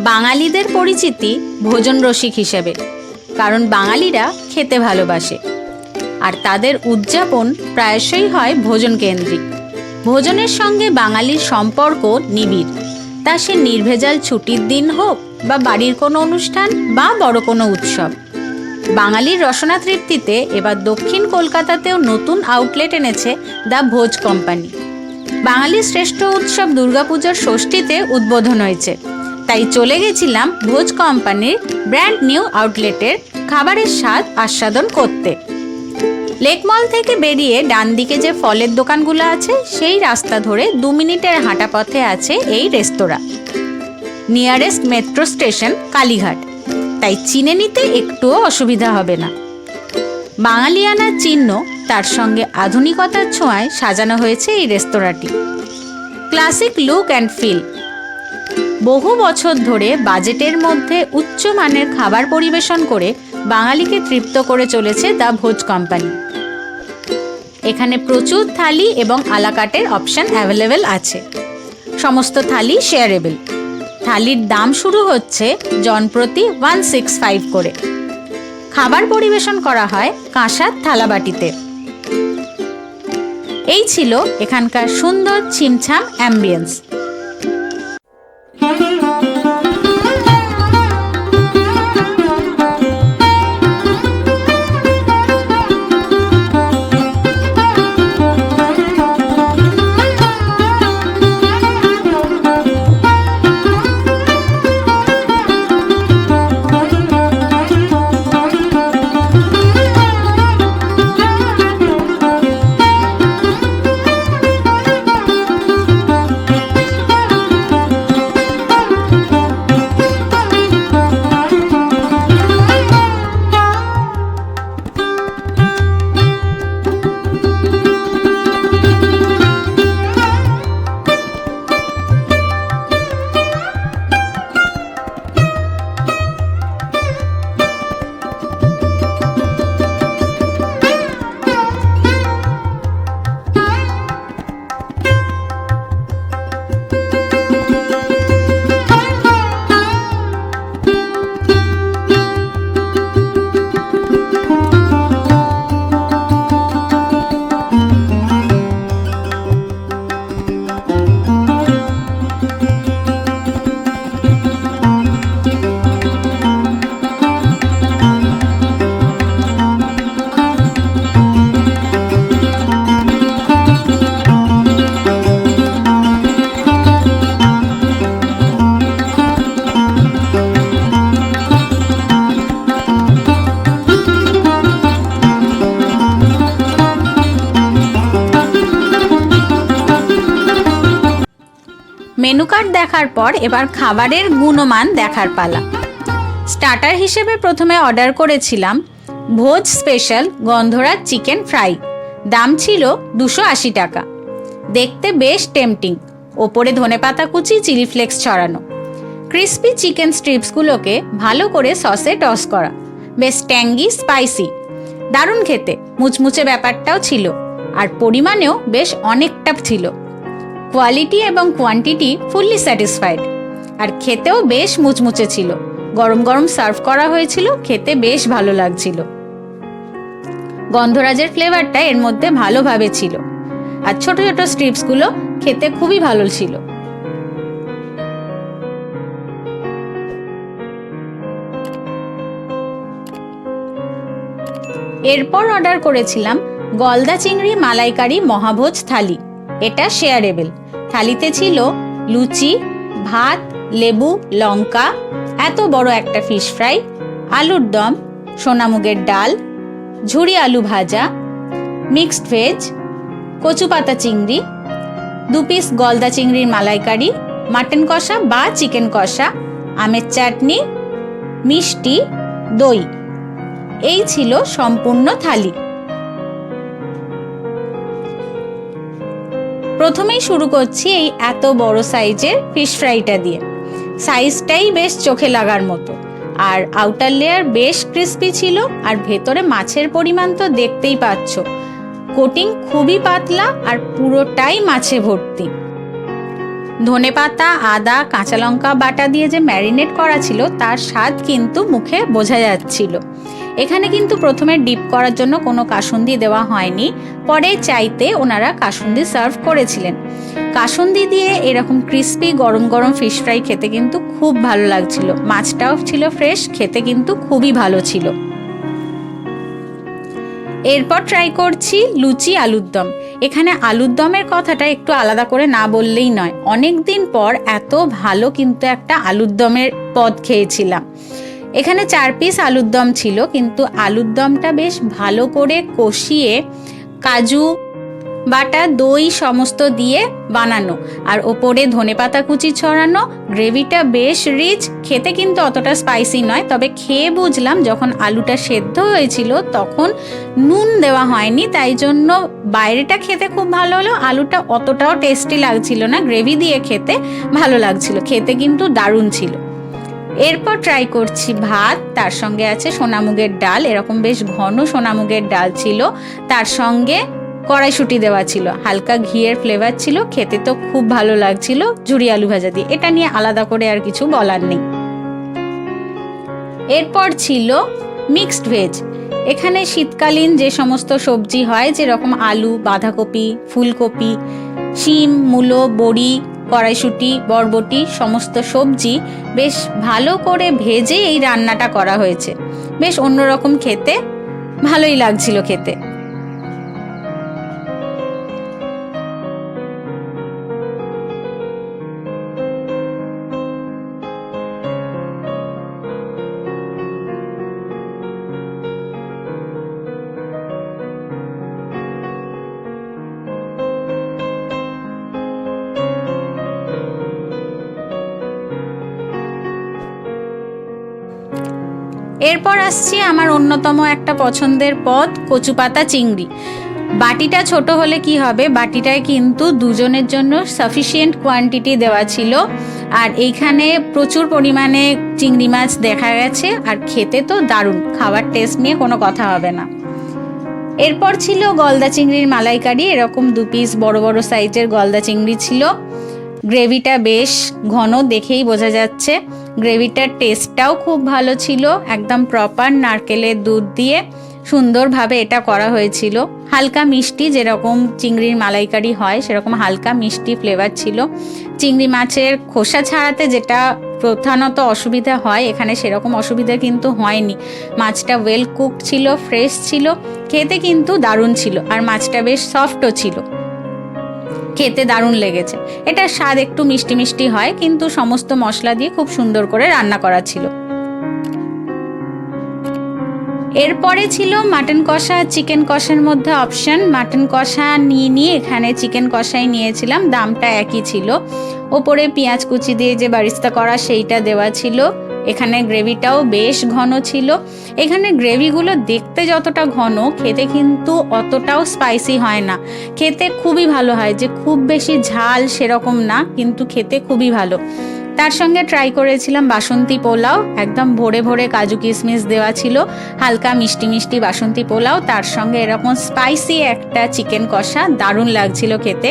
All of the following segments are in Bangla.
বাঙালিদের পরিচিতি ভোজন রসিক হিসেবে, কারণ বাঙালিরা খেতে ভালোবাসে আর তাদের উদযাপন প্রায়শই হয় ভোজন কেন্দ্রিক। ভোজনের সঙ্গে বাঙালির সম্পর্ক নিবিড়, তা সে নির্ভেজাল ছুটির দিন হোক বা বাড়ির কোনো অনুষ্ঠান বা বড় কোনো উৎসব। বাঙালির রসনা তৃপ্তিতে এবার দক্ষিণ কলকাতাতেও নতুন আউটলেট এনেছে দ্য ভোজ কোম্পানি। বাঙালির শ্রেষ্ঠ উৎসব দুর্গাপূজার ষষ্ঠীতে উদ্বোধন হয়েছে, তাই চলে গেছিলাম ভোজ কোম্পানির ব্র্যান্ড নিউ আউটলেটের খাবারের স্বাদ আস্বাদন করতে। লেক মল থেকে বেরিয়ে ডান দিকে যে ফলের দোকানগুলো আছে সেই রাস্তা ধরে 2 মিনিটের হাঁটা পথে আছে এই রেস্তোরাঁ। নিয়ারেস্ট মেট্রো স্টেশন কালীঘাট, তাই চিনে নিতে একটুও অসুবিধা হবে না। বাঙালিয়ানার চিহ্ন, তার সঙ্গে আধুনিকতার ছোঁয়ায় সাজানো হয়েছে এই রেস্তোরাঁটি। Classic look and feel. বহু বছর ধরে বাজেটের মধ্যে উচ্চমানের খাবার পরিবেশন করে বাঙালিকে তৃপ্ত করে চলেছে দ্য ভোজ কোম্পানি। এখানে প্রচুর থালি এবং আলাকাটের অপশন অ্যাভেলেবেল আছে। সমস্ত থালি শেয়ারেবল। থালির দাম শুরু হচ্ছে জনপ্রতি 165 করে। খাবার পরিবেশন করা হয় কাঁসার থালাবাটিতে। এই ছিল এখানকার সুন্দর ছিমছাম অ্যাম্বিয়েন্স। মেনু কার্ড দেখার পর এবার খাবারের গুণমান দেখার পালা। স্টার্টার হিসেবে প্রথমে অর্ডার করেছিলাম ভোজ স্পেশাল গন্ধরাজ চিকেন ফ্রাই। দাম ছিল 280 টাকা। দেখতে বেশ টেম্পটিং, ওপরে ধনেপাতা কুচি, চিলি ফ্লেক্স ছড়ানো। ক্রিস্পি চিকেন স্ট্রিপসগুলোকে ভালো করে সসে টস করা, বেশ ট্যাঙ্গি স্পাইসি, দারুণ খেতে। মুচমুচে ব্যাপারটাও ছিল, আর পরিমাণেও বেশ অনেকটা ছিল। কোয়ালিটি এবং কোয়ান্টিটি ফুললি স্যাটিসফাইড, আর খেতেও বেশ মুচমুচে ছিল। গরম গরম সার্ভ করা হয়েছিল, খেতে বেশ ভালো লাগছিল। গন্ধরাজের ফ্লেভারটা এর মধ্যে ভালোভাবে ছিল, আর ছোট ছোট স্ট্রিপসগুলো খেতে খুবই ভালো ছিল। এরপর অর্ডার করেছিলাম গলদা চিংড়ি মালাইকারি মহাভোজ থালি। এটা শেয়ারেবল। থালিতে ছিল লুচি, ভাত, লেবু, লঙ্কা, এত বড় একটা ফিশ ফ্রাই, আলুর দম, সোনামুগের ডাল, ঝুরি আলু ভাজা, মিক্সড ভেজ, কচু পাতা চিংড়ি, 2 পিস গলদা চিংড়ির মালাইকারি, মাটন কষা বা চিকেন কষা, আমের চাটনি, মিষ্টি, দই। এই ছিল সম্পূর্ণ থালি। প্রথমেই শুরু করছি এই এত বড় সাইজের ফিশ ফ্রাইটা দিয়ে। সাইজটাই বেশ চোখে লাগার মতো, আর আউটার লেয়ার বেশ ক্রিস্পি ছিল, আর ভেতরে মাছের পরিমাণ তো দেখতেই পাচ্ছ। কোটিং খুবই পাতলা আর পুরোটাই মাছে ভর্তি। ধনেপাতা, আদা, কাঁচা লঙ্কা বাটা দিয়ে যে ম্যারিনেট করা ছিল তার স্বাদ কিন্তু মুখে বোঝা যাচ্ছিল। এখানে কিন্তু প্রথমে ডিপ করার জন্য কোনো কাসুন্দি দেওয়া হয়নি, পরে চাইতে ওনারা কাসুন্দি সার্ভ করেছিলেন। কাসুন্দি দিয়ে এরকম ক্রিস্পি গরম গরম ফিশ ফ্রাই খেতে কিন্তু খুব ভালো লাগছিল। মাছটাও ছিল ফ্রেশ, খেতে কিন্তু খুবই ভালো ছিল। এরপর ট্রাই করছি লুচি আলুর দম। এখানে আলুর দমের কথাটা একটু আলাদা করে না বললেই নয়। অনেক দিন পর এত ভালো কিন্তু একটা আলুর দমের পদ খেয়েছিলাম। এখানে 4 পিস আলুর দম ছিল, কিন্তু আলুর দমটা বেশ ভালো করে কষিয়ে কাজু বাটা, দই সমস্ত দিয়ে বানানো, আর ওপরে ধনেপাতা কুচি ছড়ানো। গ্রেভিটা বেশ রিচ, খেতে কিন্তু অতটা স্পাইসি নয়। তবে খেয়ে বুঝলাম যখন আলুটা সেদ্ধ হয়েছিল তখন নুন দেওয়া হয়নি, তাই জন্য বাইরেটা খেতে খুব ভালো হলো, আলুটা অতটাও টেস্টি লাগছিল না। গ্রেভি দিয়ে খেতে ভালো লাগছিল, খেতে কিন্তু দারুণ ছিল। এরপর ট্রাই করছি ভাত, তার সঙ্গে আছে সোনামুগের ডাল। এরকম বেশ ঘন সোনামুগের ডাল ছিল, তার সঙ্গে কড়াইশুঁটি দেওয়া ছিল, হালকা ঘিয়ের ফ্লেভার ছিল, খেতে তো খুব ভালো লাগছিল ঝুরি আলু ভাজা দিয়ে। এটা নিয়ে আলাদা করে আর কিছু বলার নেই। এরপর ছিল মিক্সড ভেজ। এখানে শীতকালীন যে সমস্ত সবজি হয়, যেরকম আলু, বাঁধাকপি, ফুলকপি, শিম, মূলো, বড়ি, কড়াইশুঁটি, বরবটি সমস্ত সবজি বেশ ভালো করে ভেজে এই রান্নাটা করা হয়েছে। বেশ অন্যরকম খেতে, ভালোই লাগছিল খেতে। এরপর আসছি আমার অন্যতম একটা পছন্দের পদ, কচু পাতা চিংড়ি। বাটিটা ছোট হলে কি হবে, বাটিটায় কিন্তু দুজনের জন্য সাফিসিয়েন্ট কোয়ান্টিটি দেওয়া ছিল, আর এইখানে প্রচুর পরিমাণে চিংড়ি মাছ দেখা গেছে, আর খেতে তো দারুণ। খাবার টেস্ট নিয়ে কোনো কথা হবে না। এরপর ছিল গলদা চিংড়ির মালাইকারি। এরকম 2 পিস বড় বড় সাইজের গলদা চিংড়ি ছিল। গ্রেভিটা বেশ ঘন, দেখেই বোঝা যাচ্ছে। গ্রেভিটার টেস্টটাও খুব ভালো ছিল, একদম প্রপার নারকেলের দুধ দিয়ে সুন্দরভাবে এটা করা হয়েছিল। হালকা মিষ্টি, যেরকম চিংড়ির মালাইকারি হয় সেরকম হালকা মিষ্টি ফ্লেভার ছিল। চিংড়ি মাছের খোসা ছাড়াতে যেটা প্রধানত অসুবিধা হয়, এখানে সেরকম অসুবিধা কিন্তু হয়নি। মাছটা ওয়েল কুকড ছিল, ফ্রেশ ছিল, খেতে কিন্তু দারুণ ছিল, আর মাছটা বেশ সফটও ছিল, খেতে দারুণ লেগেছে। এটার স্বাদ একটু মিষ্টি মিষ্টি হয়, কিন্তু সমস্ত মশলা দিয়ে খুব সুন্দর করে রান্না করা ছিল। এরপরে ছিল মাটন কষা, চিকেন কষার মধ্যে অপশন। মাটন কষা নিয়ে এখানে চিকেন কষাই নিয়েছিলাম, দামটা একই ছিল। ওপরে পেঁয়াজ কুচি দিয়ে যে বারিস্তা করা সেইটা দেওয়া ছিল। এখানে গ্রেভিটাও বেশ ঘন ছিল। এখানে গ্রেভিগুলো দেখতে যতটা ঘন, খেতে কিন্তু অতটাও স্পাইসি হয় না। খেতে খুবই ভালো হয়, যে খুব বেশি ঝাল সেরকম না, কিন্তু খেতে খুবই ভালো। তার সঙ্গে ট্রাই করেছিলাম বাসন্তী পোলাও, একদম ভরে ভরে কাজু কিশমিশ দেওয়া ছিল, হালকা মিষ্টি মিষ্টি বাসন্তী পোলাও, তার সঙ্গে এরকম স্পাইসি একটা চিকেন কষা, দারুণ লাগছিল খেতে।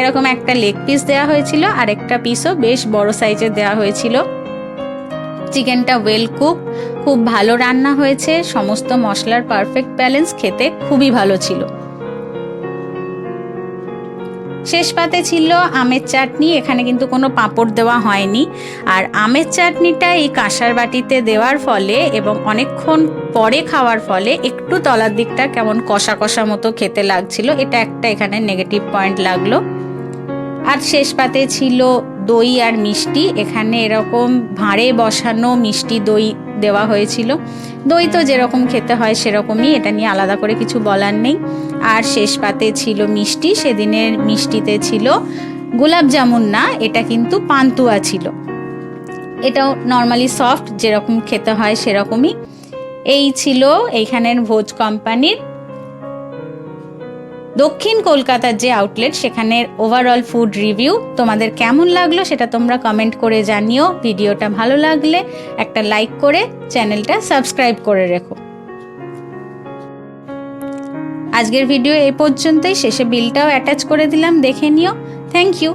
এরকম একটা লেগ পিস দেওয়া হয়েছিল, আর একটা পিসও বেশ বড় সাইজের দেওয়া হয়েছিল। চিকেনটা ওয়েল কুক, খুব ভালো রান্না হয়েছে, সমস্ত মশলার পারফেক্ট ব্যালেন্স, খেতে খুবই ভালো ছিল। শেষ পাতে ছিল আমের চাটনি। এখানে কিন্তু কোনো পাঁপড় দেওয়া হয়নি, আর আমের চাটনিটা এই কাঁসার বাটিতে দেওয়ার ফলে এবং অনেকক্ষণ পরে খাওয়ার ফলে একটু তলার দিকটা কেমন কষা কষা মতো খেতে লাগছিল, এটা একটা এখানে নেগেটিভ পয়েন্ট লাগলো। আর শেষ পাতে ছিল দই আর মিষ্টি। এখানে এরকম ভাঁড়ে বসানো মিষ্টি দই দেওয়া হয়েছিল। দই তো যেরকম খেতে হয় সেরকমই, এটা নিয়ে আলাদা করে কিছু বলার নেই। আর শেষ পাতে ছিল মিষ্টি। সেদিনের মিষ্টিতে ছিল গোলাপ জামুন না, এটা কিন্তু পান্তুয়া ছিল। এটাও নর্মালি সফট, যেরকম খেতে হয় সেরকমই। এই ছিল এইখানের ভোজ কোম্পানির দক্ষিণ কলকাতার যে আউটলেট, সেখানের ওভারঅল ফুড রিভিউ। তোমাদের কেমন লাগলো সেটা তোমরা কমেন্ট করে জানিও। ভিডিওটা ভালো লাগলে একটা লাইক করে চ্যানেলটা সাবস্ক্রাইব করে রেখো। আজকের ভিডিও এই পর্যন্তই, শেষে বিলটাও অ্যাটাচ করে দিলাম, দেখে নিও। Thank you.